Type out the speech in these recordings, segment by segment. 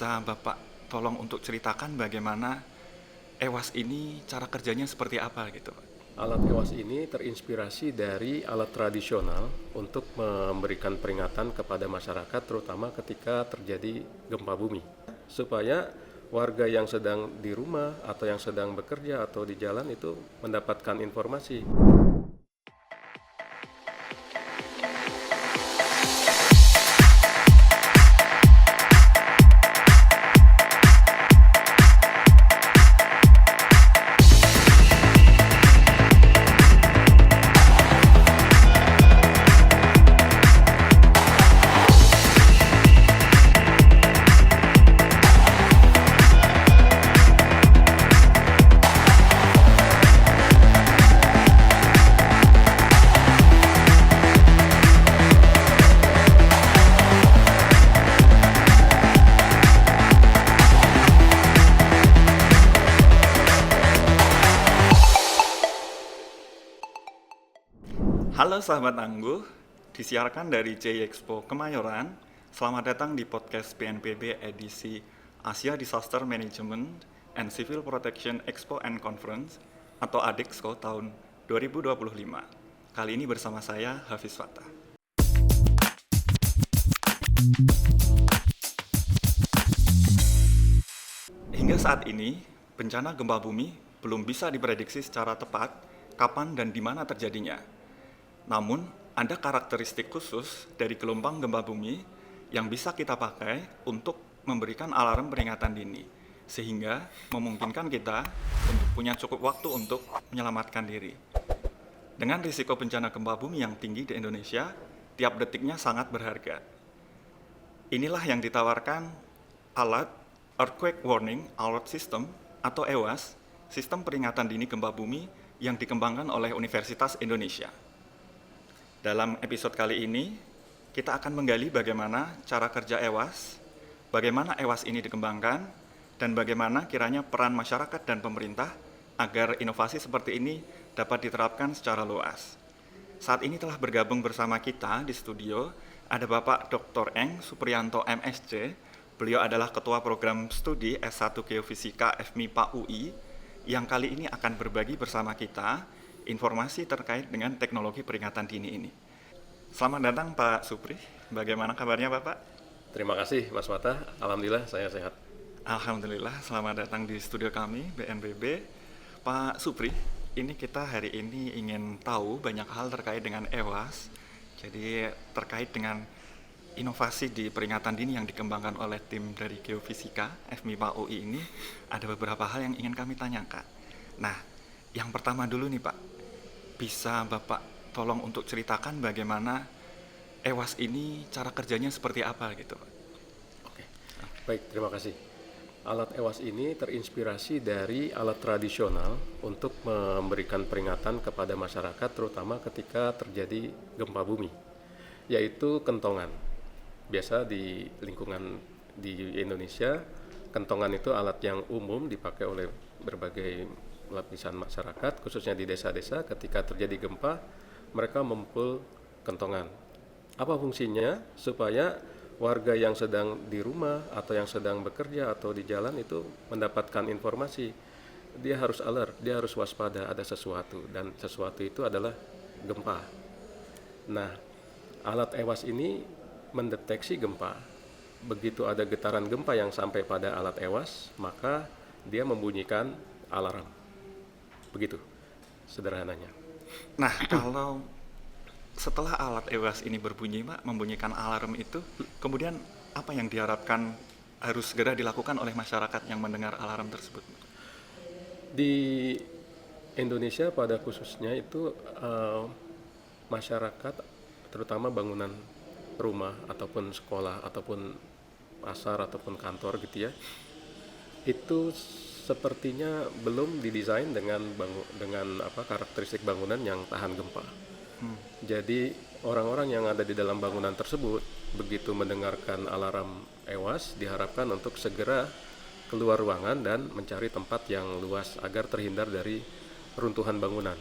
Bisa Bapak tolong untuk ceritakan bagaimana EWAS ini cara kerjanya seperti apa gitu, Pak? Alat EWAS ini terinspirasi dari alat tradisional untuk memberikan peringatan kepada masyarakat terutama ketika terjadi gempa bumi. Supaya warga yang sedang di rumah atau yang sedang bekerja atau di jalan itu mendapatkan informasi. Halo sahabat Tangguh, disiarkan dari J Expo Kemayoran. Selamat datang di podcast BNPB edisi Asia Disaster Management and Civil Protection Expo and Conference atau ADEXCO tahun 2025. Kali ini bersama saya, Hafiz Fatah. Hingga saat ini, bencana gempa bumi belum bisa diprediksi secara tepat kapan dan di mana terjadinya. Namun, ada karakteristik khusus dari gelombang gempa bumi yang bisa kita pakai untuk memberikan alarm peringatan dini, sehingga memungkinkan kita untuk punya cukup waktu untuk menyelamatkan diri. Dengan risiko bencana gempa bumi yang tinggi di Indonesia, tiap detiknya sangat berharga. Inilah yang ditawarkan alat Earthquake Warning Alert System atau EWAS, sistem peringatan dini gempa bumi yang dikembangkan oleh Universitas Indonesia. Dalam episode kali ini, kita akan menggali bagaimana cara kerja EWAS, bagaimana EWAS ini dikembangkan, dan bagaimana kiranya peran masyarakat dan pemerintah agar inovasi seperti ini dapat diterapkan secara luas. Saat ini telah bergabung bersama kita di studio, ada Bapak Dr. Eng Supriyanto MSc. Beliau adalah Ketua Program Studi S1 Geofisika FMIPA UI, yang kali ini akan berbagi bersama kita informasi terkait dengan teknologi peringatan dini ini. Selamat datang Pak Supri, bagaimana kabarnya Bapak? Terima kasih Mas Fatah, alhamdulillah saya sehat. Alhamdulillah, selamat datang di studio kami BNPB. Pak Supri, ini kita hari ini ingin tahu banyak hal terkait dengan EWAS. Jadi terkait dengan inovasi di peringatan dini yang dikembangkan oleh tim dari Geofisika FMIPA UI ini, ada beberapa hal yang ingin kami tanyakan. Nah, yang pertama dulu nih Pak, bisa Bapak tolong untuk ceritakan bagaimana EWAS ini cara kerjanya seperti apa gitu Pak? Oke, baik, terima kasih. Alat EWAS ini terinspirasi dari alat tradisional untuk memberikan peringatan kepada masyarakat terutama ketika terjadi gempa bumi, yaitu kentongan. Biasa di lingkungan di Indonesia, kentongan itu alat yang umum dipakai oleh berbagai lapisan masyarakat, khususnya di desa-desa. Ketika terjadi gempa, mereka memukul kentongan. Apa fungsinya? Supaya warga yang sedang di rumah atau yang sedang bekerja atau di jalan itu mendapatkan informasi. Dia harus alert, dia harus waspada, ada sesuatu, dan sesuatu itu adalah gempa. Nah, alat EWAS ini mendeteksi gempa. Begitu ada getaran gempa yang sampai pada alat EWAS, maka dia membunyikan alarm. Begitu sederhananya. Nah, kalau setelah alat EWAS ini berbunyi Pak, membunyikan alarm itu, kemudian apa yang diharapkan harus segera dilakukan oleh masyarakat yang mendengar alarm tersebut? Di Indonesia pada khususnya itu masyarakat terutama bangunan rumah ataupun sekolah ataupun pasar ataupun kantor gitu ya, itu sepertinya belum didesain dengan karakteristik bangunan yang tahan gempa. Jadi orang-orang yang ada di dalam bangunan tersebut begitu mendengarkan alarm EWAS diharapkan untuk segera keluar ruangan dan mencari tempat yang luas agar terhindar dari runtuhan bangunan.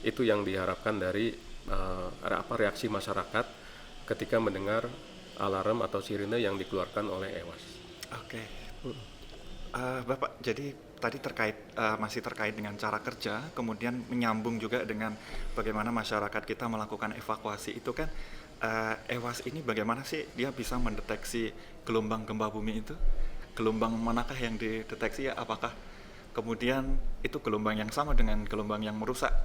Itu yang diharapkan dari reaksi masyarakat ketika mendengar alarm atau sirine yang dikeluarkan oleh EWAS. Oke. Bapak, jadi tadi masih terkait dengan cara kerja, kemudian menyambung juga dengan bagaimana masyarakat kita melakukan evakuasi itu kan, EWAS ini bagaimana sih dia bisa mendeteksi gelombang gempa bumi itu? Gelombang manakah yang dideteksi ya? Apakah kemudian itu gelombang yang sama dengan gelombang yang merusak?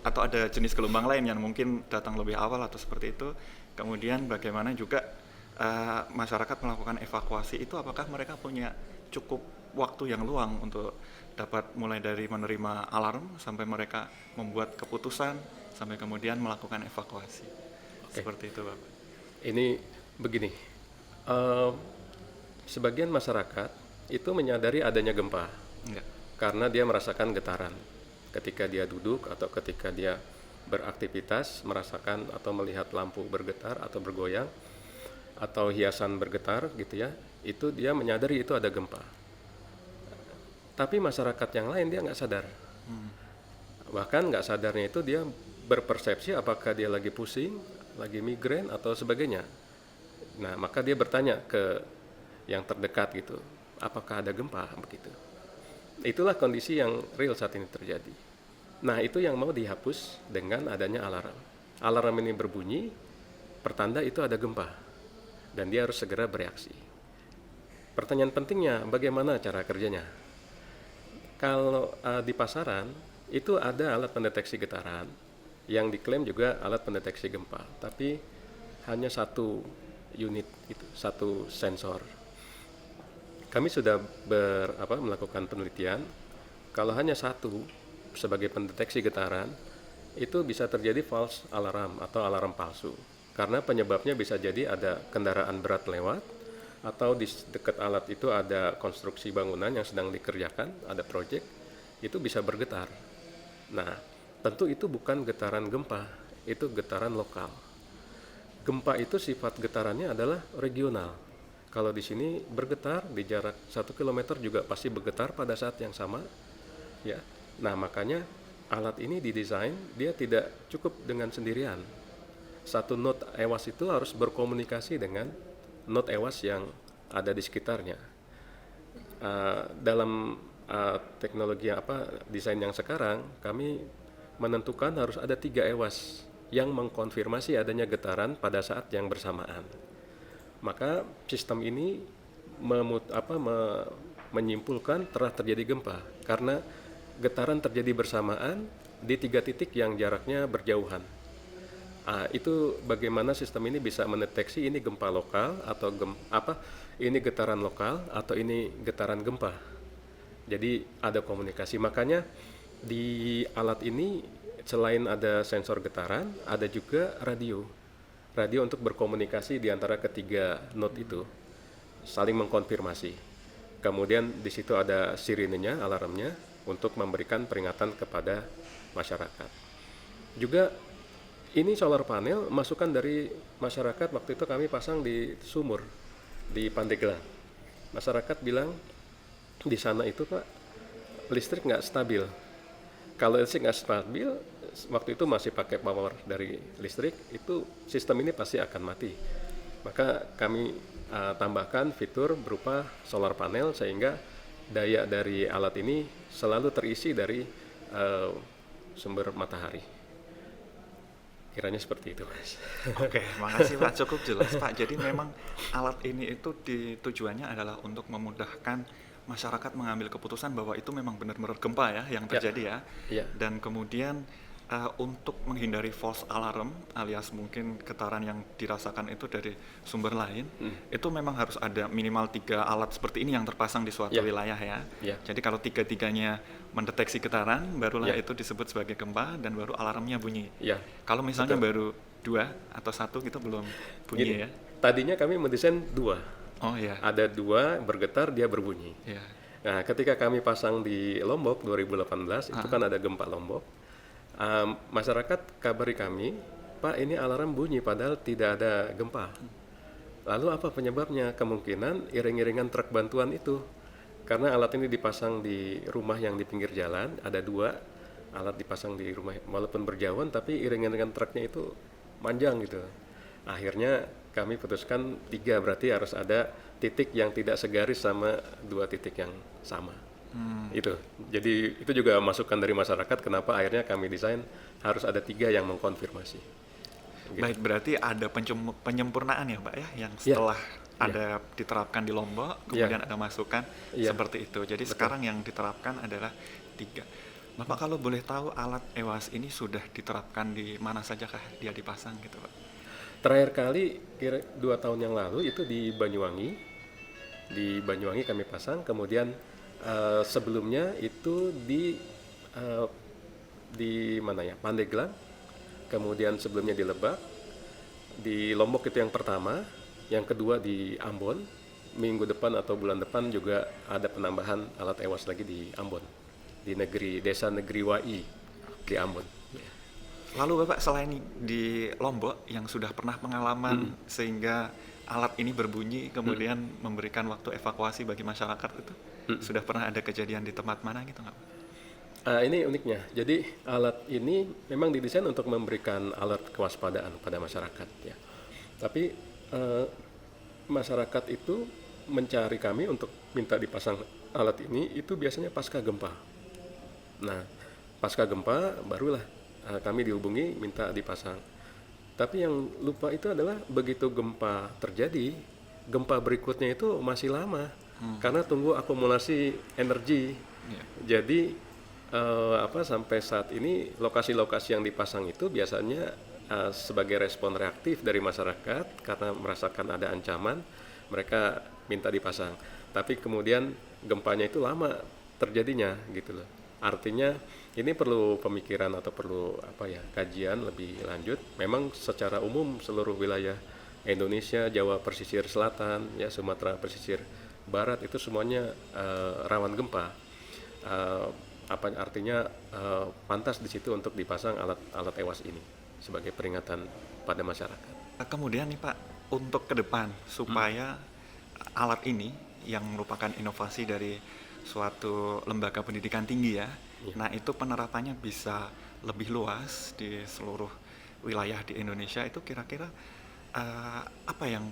Atau ada jenis gelombang lain yang mungkin datang lebih awal atau seperti itu? Kemudian bagaimana juga masyarakat melakukan evakuasi itu, apakah mereka punya cukup waktu yang luang untuk dapat mulai dari menerima alarm sampai mereka membuat keputusan sampai kemudian melakukan evakuasi. Seperti itu, Bapak. Ini begini, eh, sebagian masyarakat itu menyadari adanya gempa Enggak. karena dia merasakan getaran ketika dia duduk atau ketika dia beraktivitas, merasakan atau melihat lampu bergetar atau bergoyang atau hiasan bergetar gitu ya, itu dia menyadari itu ada gempa. Tapi masyarakat yang lain dia nggak sadar. Bahkan nggak sadarnya itu dia berpersepsi apakah dia lagi pusing, lagi migrain atau sebagainya. Nah, maka dia bertanya ke yang terdekat gitu, apakah ada gempa begitu. Itulah kondisi yang real saat ini terjadi. Nah, itu yang mau dihapus dengan adanya alarm. Alarm ini berbunyi, pertanda itu ada gempa. Dan dia harus segera bereaksi. Pertanyaan pentingnya, bagaimana cara kerjanya? Kalau di pasaran, itu ada alat pendeteksi getaran, yang diklaim juga alat pendeteksi gempa. Tapi hanya satu unit, itu, satu sensor. Kami sudah melakukan penelitian, kalau hanya satu sebagai pendeteksi getaran, itu bisa terjadi false alarm atau alarm palsu. Karena penyebabnya bisa jadi ada kendaraan berat lewat, atau di dekat alat itu ada konstruksi bangunan yang sedang dikerjakan, ada proyek, itu bisa bergetar. Nah, tentu itu bukan getaran gempa, itu getaran lokal. Gempa itu sifat getarannya adalah regional. Kalau di sini bergetar, di jarak 1 km juga pasti bergetar pada saat yang sama. Ya. Nah, makanya alat ini didesain, dia tidak cukup dengan sendirian. Satu node EWAS itu harus berkomunikasi dengan node EWAS yang ada di sekitarnya. Dalam teknologi desain yang sekarang, kami menentukan harus ada 3 EWAS yang mengkonfirmasi adanya getaran pada saat yang bersamaan. Maka sistem ini menyimpulkan telah terjadi gempa karena getaran terjadi bersamaan di 3 titik yang jaraknya berjauhan. Itu bagaimana sistem ini bisa mendeteksi ini gempa lokal atau ini getaran lokal atau ini getaran gempa. Jadi ada komunikasi. Makanya di alat ini selain ada sensor getaran, ada juga radio. Radio untuk berkomunikasi di antara ketiga node itu, saling mengkonfirmasi. Kemudian di situ ada sirenenya, alarmnya untuk memberikan peringatan kepada masyarakat. Juga ini solar panel masukan dari masyarakat. Waktu itu kami pasang di sumur di Pandeglang. Masyarakat bilang di sana itu Pak, listrik nggak stabil. Kalau listrik nggak stabil, waktu itu masih pakai power dari listrik, itu sistem ini pasti akan mati. Maka kami tambahkan fitur berupa solar panel sehingga daya dari alat ini selalu terisi dari sumber matahari. Kiranya seperti itu, Mas. Oke, makasih Pak, cukup jelas Pak. Jadi memang alat ini itu tujuannya adalah untuk memudahkan masyarakat mengambil keputusan bahwa itu memang benar-benar gempa ya yang terjadi ya. Dan kemudian untuk menghindari false alarm alias mungkin getaran yang dirasakan itu dari sumber lain, itu memang harus ada minimal 3 alat seperti ini yang terpasang di suatu wilayah ya. Jadi kalau 3-tiganya mendeteksi getaran, barulah itu disebut sebagai gempa dan baru alarmnya bunyi. Kalau misalnya baru 2 atau 1 gitu belum bunyi ya. Tadinya kami mendesain 2. Oh iya. Ada 2 bergetar, dia berbunyi. Nah, ketika kami pasang di Lombok 2018, itu kan ada gempa Lombok. Masyarakat kabari kami, Pak, ini alarm bunyi padahal tidak ada gempa. Lalu apa penyebabnya? Kemungkinan iring-iringan truk bantuan itu. Karena alat ini dipasang di rumah yang di pinggir jalan, ada 2 alat dipasang di rumah, walaupun berjauhan tapi iring-iringan truknya itu panjang gitu. Akhirnya kami putuskan 3, berarti harus ada titik yang tidak segaris sama dua titik yang sama. Itu. Jadi itu juga masukan dari masyarakat kenapa akhirnya kami desain harus ada 3 yang mengkonfirmasi. Gitu. Baik, berarti ada penyempurnaan ya Pak ya, yang Ya. setelah ada diterapkan di Lombok, kemudian ada masukan Ya. seperti itu. Jadi sekarang yang diterapkan adalah 3. Bapak kalau boleh tahu alat EWAS ini sudah diterapkan di mana sajakah dia dipasang gitu Pak? Terakhir kali kira 2 tahun yang lalu itu di Banyuwangi. Di Banyuwangi kami pasang, kemudian sebelumnya itu di mana ya? Pandeglang. Kemudian sebelumnya di Lebak, di Lombok itu yang pertama, yang kedua di Ambon. Minggu depan atau bulan depan juga ada penambahan alat EWAS lagi di Ambon, di desa negeri Wai di Ambon. Lalu Bapak selain di Lombok yang sudah pernah pengalaman sehingga alat ini berbunyi kemudian memberikan waktu evakuasi bagi masyarakat itu, sudah pernah ada kejadian di tempat mana gitu nggak Pak? Ini uniknya. Jadi alat ini memang didesain untuk memberikan alat kewaspadaan pada masyarakat ya. Tapi masyarakat itu mencari kami untuk minta dipasang alat ini itu biasanya pasca gempa. Nah, pasca gempa barulah kami dihubungi minta dipasang. Tapi yang lupa itu adalah begitu gempa terjadi, gempa berikutnya itu masih lama karena tunggu akumulasi energi. Jadi sampai saat ini lokasi-lokasi yang dipasang itu biasanya sebagai respon reaktif dari masyarakat karena merasakan ada ancaman, mereka minta dipasang. Tapi kemudian gempanya itu lama terjadinya gitu loh. Artinya ini perlu pemikiran atau perlu kajian lebih lanjut. Memang secara umum seluruh wilayah Indonesia, Jawa pesisir selatan, ya Sumatera pesisir barat itu semuanya rawan gempa. Artinya pantas di situ untuk dipasang alat EWAS ini sebagai peringatan pada masyarakat. Kemudian nih Pak, untuk ke depan supaya alat ini yang merupakan inovasi dari suatu lembaga pendidikan tinggi ya, nah itu penerapannya bisa lebih luas di seluruh wilayah di Indonesia, itu kira-kira apa yang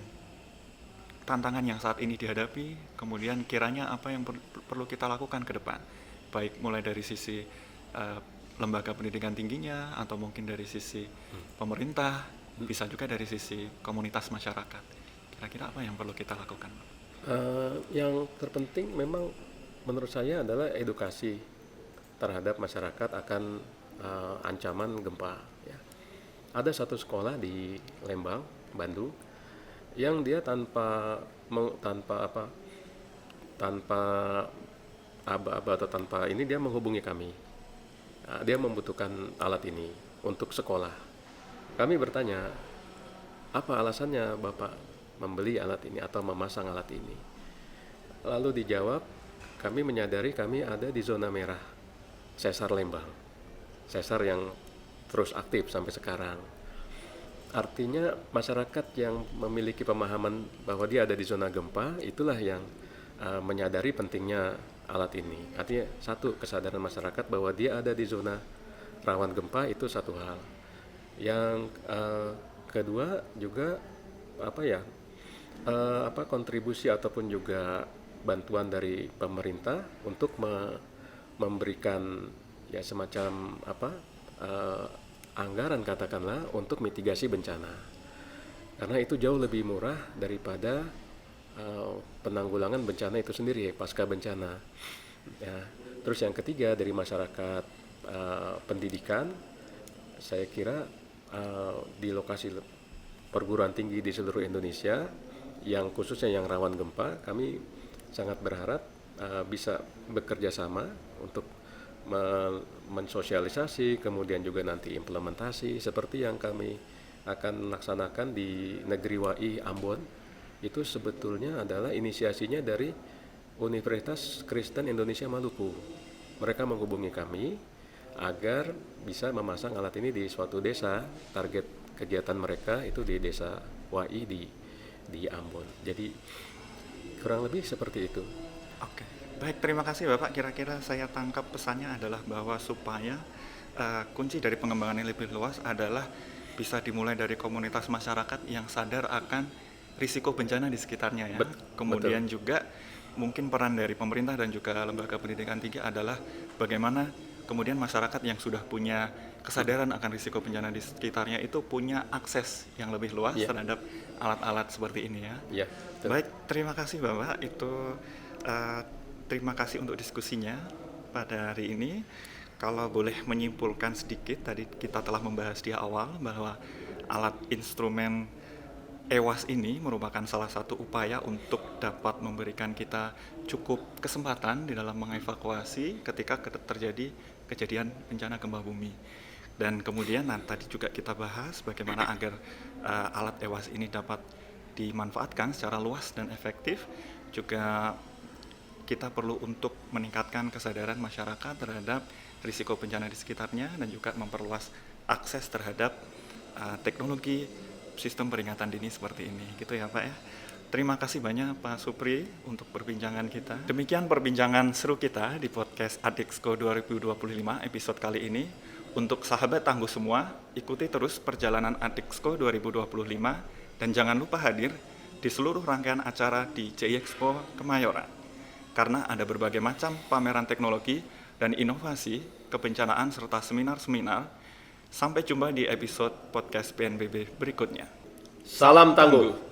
tantangan yang saat ini dihadapi, kemudian kiranya apa yang perlu kita lakukan ke depan, baik mulai dari sisi lembaga pendidikan tingginya atau mungkin dari sisi pemerintah, bisa juga dari sisi komunitas masyarakat. Kira-kira apa yang perlu kita lakukan? Yang terpenting memang menurut saya adalah edukasi terhadap masyarakat akan ancaman gempa. Ya. Ada satu sekolah di Lembang, Bandung, yang dia tanpa aba-aba atau tanpa ini dia menghubungi kami. Dia membutuhkan alat ini untuk sekolah. Kami bertanya, apa alasannya Bapak membeli alat ini atau memasang alat ini? Lalu dijawab, kami menyadari kami ada di zona merah sesar Lembang, sesar yang terus aktif sampai sekarang. Artinya masyarakat yang memiliki pemahaman bahwa dia ada di zona gempa, itulah yang menyadari pentingnya alat ini. Artinya satu, kesadaran masyarakat bahwa dia ada di zona rawan gempa itu satu hal. Yang kedua juga kontribusi ataupun juga bantuan dari pemerintah untuk memberikan ya semacam anggaran katakanlah untuk mitigasi bencana, karena itu jauh lebih murah daripada penanggulangan bencana itu sendiri pasca bencana. Ya. Terus yang ketiga dari masyarakat pendidikan, saya kira di lokasi perguruan tinggi di seluruh Indonesia yang khususnya yang rawan gempa, kami sangat berharap bisa bekerja sama untuk mensosialisasi, kemudian juga nanti implementasi seperti yang kami akan laksanakan di negeri Wai Ambon. Itu sebetulnya adalah inisiasinya dari Universitas Kristen Indonesia Maluku. Mereka menghubungi kami agar bisa memasang alat ini di suatu desa. Target kegiatan mereka itu di desa Wai di Ambon. Jadi kurang lebih seperti itu. Oke, baik, terima kasih Bapak. Kira-kira saya tangkap pesannya adalah bahwa supaya kunci dari pengembangan yang lebih luas adalah bisa dimulai dari komunitas masyarakat yang sadar akan risiko bencana di sekitarnya ya. Kemudian juga mungkin peran dari pemerintah dan juga lembaga pendidikan tinggi adalah bagaimana kemudian masyarakat yang sudah punya kesadaran akan risiko bencana di sekitarnya itu punya akses yang lebih luas terhadap alat-alat seperti ini ya. Iya, betul. Baik, terima kasih Bapak. Terima kasih untuk diskusinya pada hari ini. Kalau boleh menyimpulkan sedikit, tadi kita telah membahas di awal bahwa alat instrumen EWAS ini merupakan salah satu upaya untuk dapat memberikan kita cukup kesempatan di dalam mengevakuasi ketika terjadi kejadian bencana gempa bumi. Dan kemudian tadi juga kita bahas bagaimana agar alat EWAS ini dapat dimanfaatkan secara luas dan efektif. Juga kita perlu untuk meningkatkan kesadaran masyarakat terhadap risiko bencana di sekitarnya dan juga memperluas akses terhadap teknologi sistem peringatan dini seperti ini, gitu ya Pak ya. Terima kasih banyak Pak Supri untuk perbincangan kita. Demikian perbincangan seru kita di podcast Adexco 2025 episode kali ini. Untuk sahabat tangguh semua, ikuti terus perjalanan Adexco 2025 dan jangan lupa hadir di seluruh rangkaian acara di JI Expo Kemayoran. Karena ada berbagai macam pameran teknologi dan inovasi, kebencanaan serta seminar-seminar. Sampai jumpa di episode podcast PNBB berikutnya. Salam tangguh.